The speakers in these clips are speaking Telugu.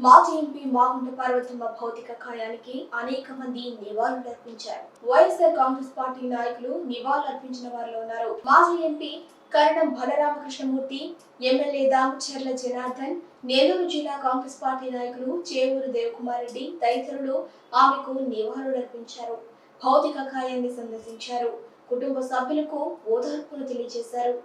మాజీ ఎంపీ మాగుంట పార్వతమ్మ భౌతిక కాయానికి అనేక మంది నివాళులర్పించారు. వైఎస్ఆర్ కాంగ్రెస్ పార్టీ నాయకులు నివాళులర్పించిన వారిలో ఉన్నారు. మాజీ ఎంపీ కరణం బలరామకృష్ణమూర్తి, ఎమ్మెల్యే దామచర్ల జనార్దన్, నెల్లూరు జిల్లా కాంగ్రెస్ పార్టీ నాయకులు చేవూరు దేవకుమార్ రెడ్డి తదితరులు ఆమెకు నివాళులర్పించారు. భౌతిక కాయాన్ని సందర్శించారు. కుటుంబ సభ్యులకు ఓదార్పులు తెలియజేశారు.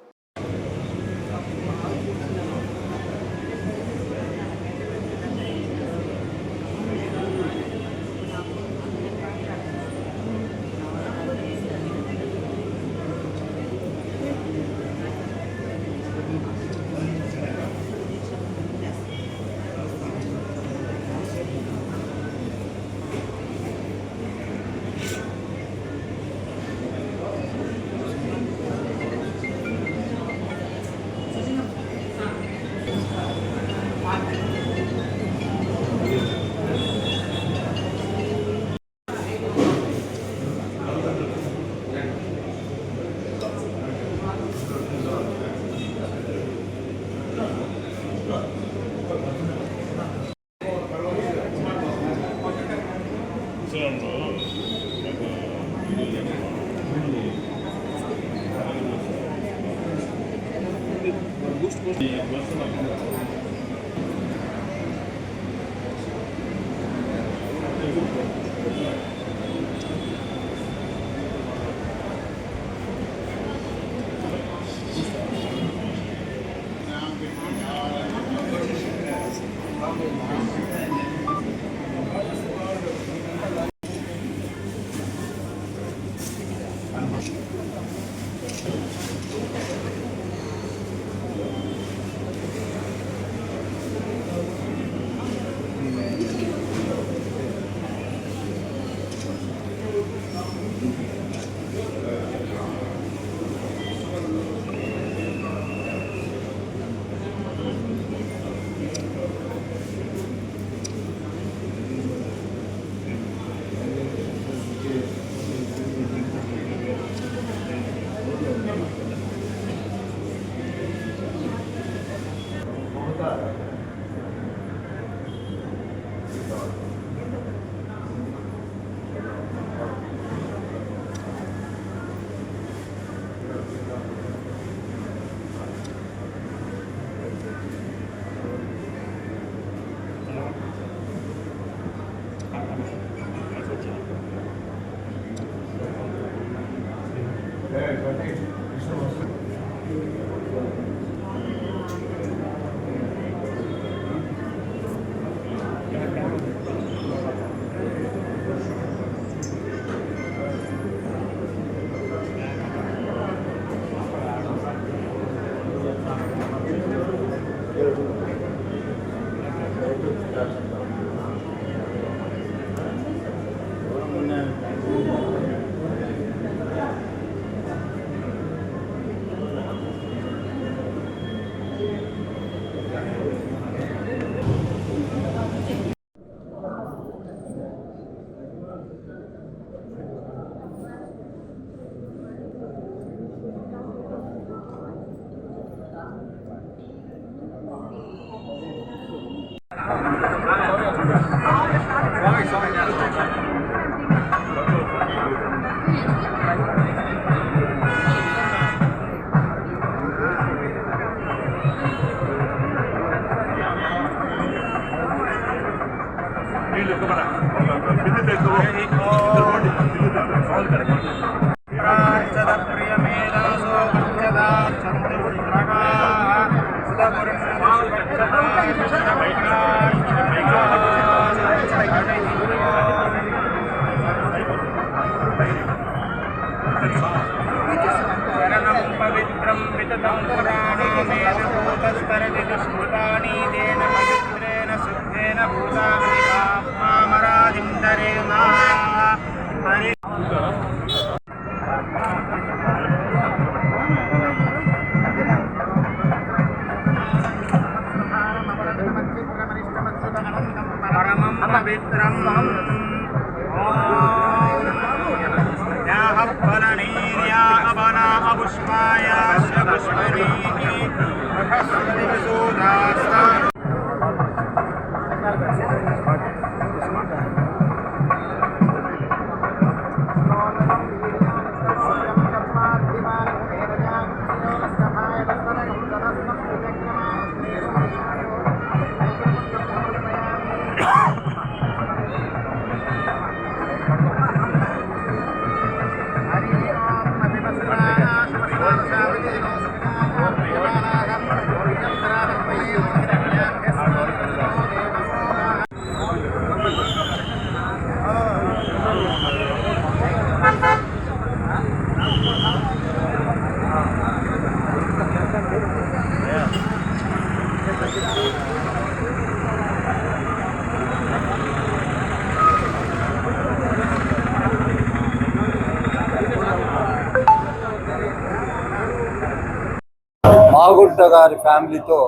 మాగుంట గారి ఫ్యామిలీతో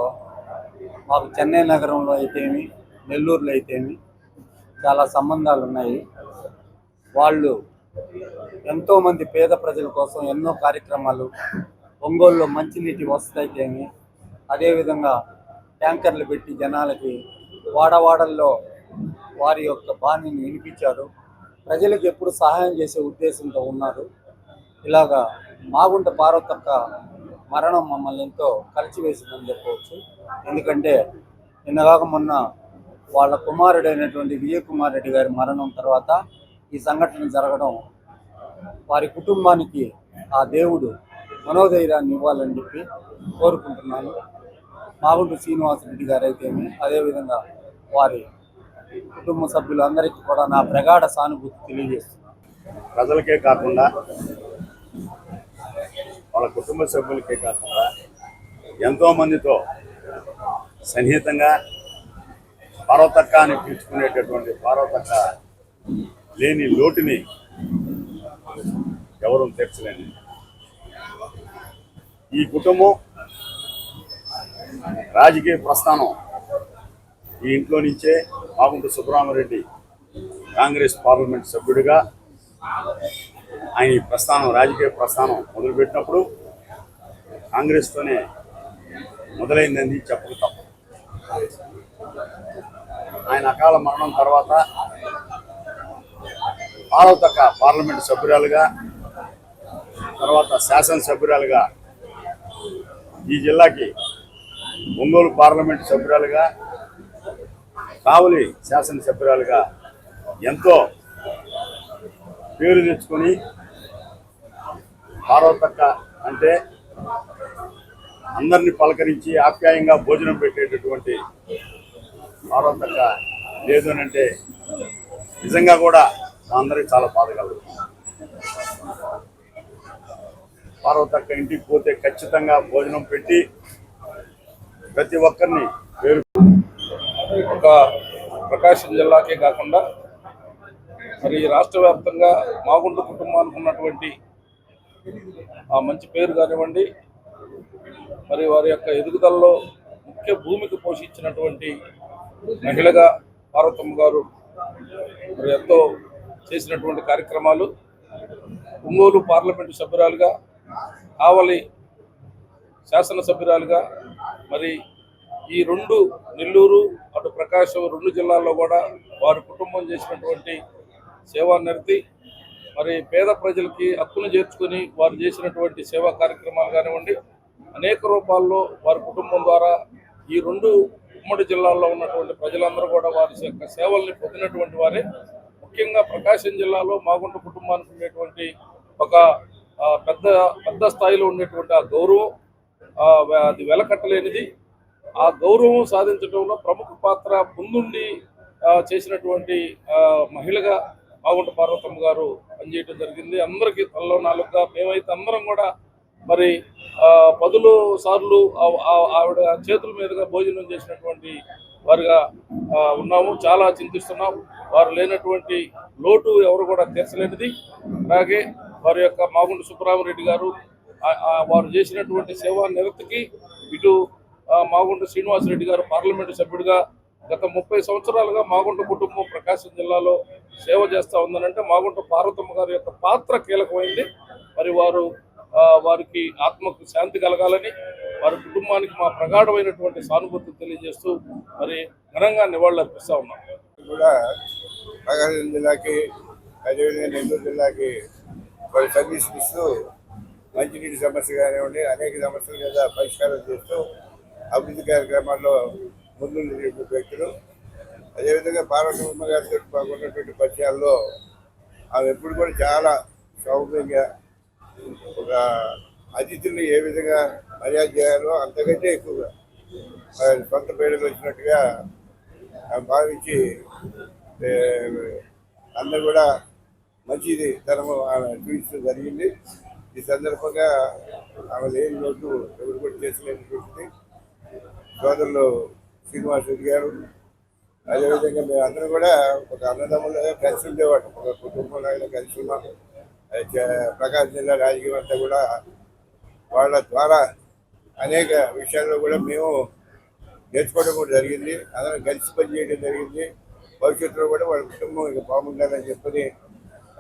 మాకు చెన్నై నగరంలో అయితేమి, నెల్లూరులో అయితేమి చాలా సంబంధాలు ఉన్నాయి. వాళ్ళు ఎంతోమంది పేద ప్రజల కోసం ఎన్నో కార్యక్రమాలు, ఒంగోలులో మంచినీటి వసతి అయితేమి, అదేవిధంగా ట్యాంకర్లు పెట్టి జనాలకి వాడవాడల్లో వారి యొక్క బాణిని వినిపించారు. ప్రజలకు ఎప్పుడు సహాయం చేసే ఉద్దేశంతో ఉన్నారు. ఇలాగా మాగుంట పార్వతక్క మరణం మమ్మల్ని ఎంతో కలిసివేసిందని చెప్పవచ్చు. ఎందుకంటే నిన్నగాక మొన్న వాళ్ళ కుమారుడైనటువంటి విజయ్ కుమార్ రెడ్డి గారి మరణం తర్వాత ఈ సంఘటన జరగడం వారి కుటుంబానికి ఆ దేవుడు మనోధైర్యాన్ని ఇవ్వాలని చెప్పి కోరుకుంటున్నాను. మాగుంట శ్రీనివాసరెడ్డి గారు అయితేమి, అదేవిధంగా వారి కుటుంబ సభ్యులందరికీ కూడా నా ప్రగాఢ సానుభూతి తెలియజేస్తున్నాను. ప్రజలకే కాకుండా వాళ్ళ కుటుంబ సభ్యులకే కాకుండా ఎంతోమందితో సన్నిహితంగా పార్వతక్క అని పిలుచుకునేటటువంటి పార్వతక్క లేని లోటుని ఎవరూ తీర్చలేని ఈ కుటుంబం రాజకీయ ప్రస్థానం ఈ ఇంట్లో నుంచే మాగుంట సుబ్బరామరెడ్డి కాంగ్రెస్ పార్లమెంట్ సభ్యుడిగా ఆయన ఈ ప్రస్థానం, రాజకీయ ప్రస్థానం మొదలుపెట్టినప్పుడు కాంగ్రెస్తోనే మొదలైందని చెప్పగలుగుతాం. ఆయన అకాల మరణం తర్వాత పార్వతక్క పార్లమెంట్ సభ్యురాలుగా, తర్వాత శాసనసభ్యురాలుగా, ఈ జిల్లాకి ఒంగోలు పార్లమెంట్ సభ్యురాలుగా, కావలి శాసనసభ్యురాలుగా ఎంతో పేరు తెచ్చుకొని పార్వతక్క అంటే అందరినీ పలకరించి ఆప్యాయంగా భోజనం పెట్టేటటువంటి పార్వతక్క లేదు అని అంటే నిజంగా కూడా మా అందరికి చాలా బాధ కలుగుతుంది. పార్వతక్క ఇంటికి పోతే ఖచ్చితంగా భోజనం పెట్టి ప్రతి ఒక్కరిని పేరు ఒక ప్రకాశం జిల్లాకే కాకుండా మరి రాష్ట్ర వ్యాప్తంగా మాగుంట కుటుంబానికి ఉన్నటువంటి ఆ మంచి పేరు కానివ్వండి, మరి వారి యొక్క ఎదుగుదలలో ముఖ్య భూమిక పోషించినటువంటి మహిళగా పార్వతమ్మ గారు మరి ఎంతో చేసినటువంటి కార్యక్రమాలు, ఒంగోలు పార్లమెంటు సభ్యురాలుగా, కావలి శాసనసభ్యురాలుగా, మరి ఈ రెండు నెల్లూరు అటు ప్రకాశం రెండు జిల్లాల్లో కూడా వారి కుటుంబం చేసినటువంటి సేవా నిరతి, మరి పేద ప్రజలకి హక్కును చేర్చుకొని వారు చేసినటువంటి సేవా కార్యక్రమాలు కానివ్వండి, అనేక రూపాల్లో వారి కుటుంబం ద్వారా ఈ రెండు ఉమ్మడి జిల్లాల్లో ఉన్నటువంటి ప్రజలందరూ కూడా వారి యొక్క సేవల్ని పొందినటువంటి వారే. ముఖ్యంగా ప్రకాశం జిల్లాలో మాగుంట కుటుంబానికి ఉండేటువంటి ఒక పెద్ద స్థాయిలో ఉండేటువంటి ఆ గౌరవం అది వెలకట్టలేనిది. ఆ గౌరవం సాధించడంలో ప్రముఖ పాత్ర ముందుండి చేసినటువంటి మహిళగా మాగుంట పార్వతమ్మ గారు పనిచేయడం జరిగింది. అందరికీ తలలో నాలుగుగా మేమైతే అందరం కూడా మరి 10 సార్లు ఆవిడ చేతుల మీదుగా భోజనం చేసినటువంటి వారిగా ఉన్నాము. చాలా చింతిస్తున్నాం. వారు లేనటువంటి లోటు ఎవరు కూడా తీర్చలేనిది. అలాగే వారి యొక్క మాగుంట సుబ్బరామరెడ్డి గారు వారు చేసినటువంటి సేవా నిరతికి ఇటు మాగుంట శ్రీనివాసరెడ్డి గారు పార్లమెంటు సభ్యుడిగా గత 30 సంవత్సరాలుగా మాగుంట కుటుంబం ప్రకాశం జిల్లాలో సేవ చేస్తూ ఉందనంటే మాగుంట పార్వతమ్మ గారి యొక్క పాత్ర కీలకమైంది. మరి వారికి ఆత్మకు శాంతి కలగాలని వారి కుటుంబానికి మా ప్రగాఢమైనటువంటి సానుభూతి తెలియజేస్తూ మరి ఘనంగా నివాళులు అర్పిస్తూ ఉన్నాం. కూడా ప్రకాశం జిల్లాకి, అదేవిధంగా నెల్లూరు జిల్లాకి వాళ్ళు సర్వీస్ ఇస్తూ మంచినీటి సమస్య కానివ్వండి అనేక సమస్యల మీద పరిష్కారం చేస్తూ అభివృద్ధి కార్యక్రమాల్లో ముందుండే వ్యక్తులు. అదేవిధంగా పార్వతమ్మ గారితో ఉన్నటువంటి పరిచయాల్లో ఆమె ఎప్పుడు కూడా చాలా సౌమ్యంగా ఒక అతిథుల్ని ఏ విధంగా మర్యాద చేయాలో అంతకంటే ఎక్కువగా సొంత పేడలు వచ్చినట్టుగా భావించి అందరూ కూడా మంచిది తనము ఆమె చూపించడం జరిగింది. ఈ సందర్భంగా ఆమె లేని లోటు ఎవరు కూడా చేసలేనటువంటిది. సోదరులు శ్రీనివాసరెడ్డి గారు, అదేవిధంగా మేము అందరం కూడా ఒక అన్నదమ్ములుగా కలిసి ఉండేవాడు, ఒక కుటుంబంలో కలిసి ఉన్నాం. ప్రకాశం జిల్లా రాజకీయం అంతా కూడా వాళ్ళ ద్వారా అనేక విషయాల్లో కూడా మేము నేర్చుకోవడం కూడా జరిగింది. అందరం కలిసి పనిచేయడం జరిగింది. భవిష్యత్తులో కూడా వాళ్ళ కుటుంబం ఇక బాగుండాలని చెప్పని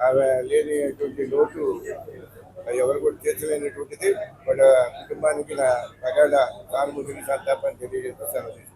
ఆమె లేనిటువంటి లోటు ఎవరు కూడా తీర్చలేనటువంటిది. వాళ్ళ కుటుంబానికి నా ప్రగాఢ సానుభూతిని సంతాపాన్ని తెలియజేస్తూ సెలవు తీసుకుంటాను.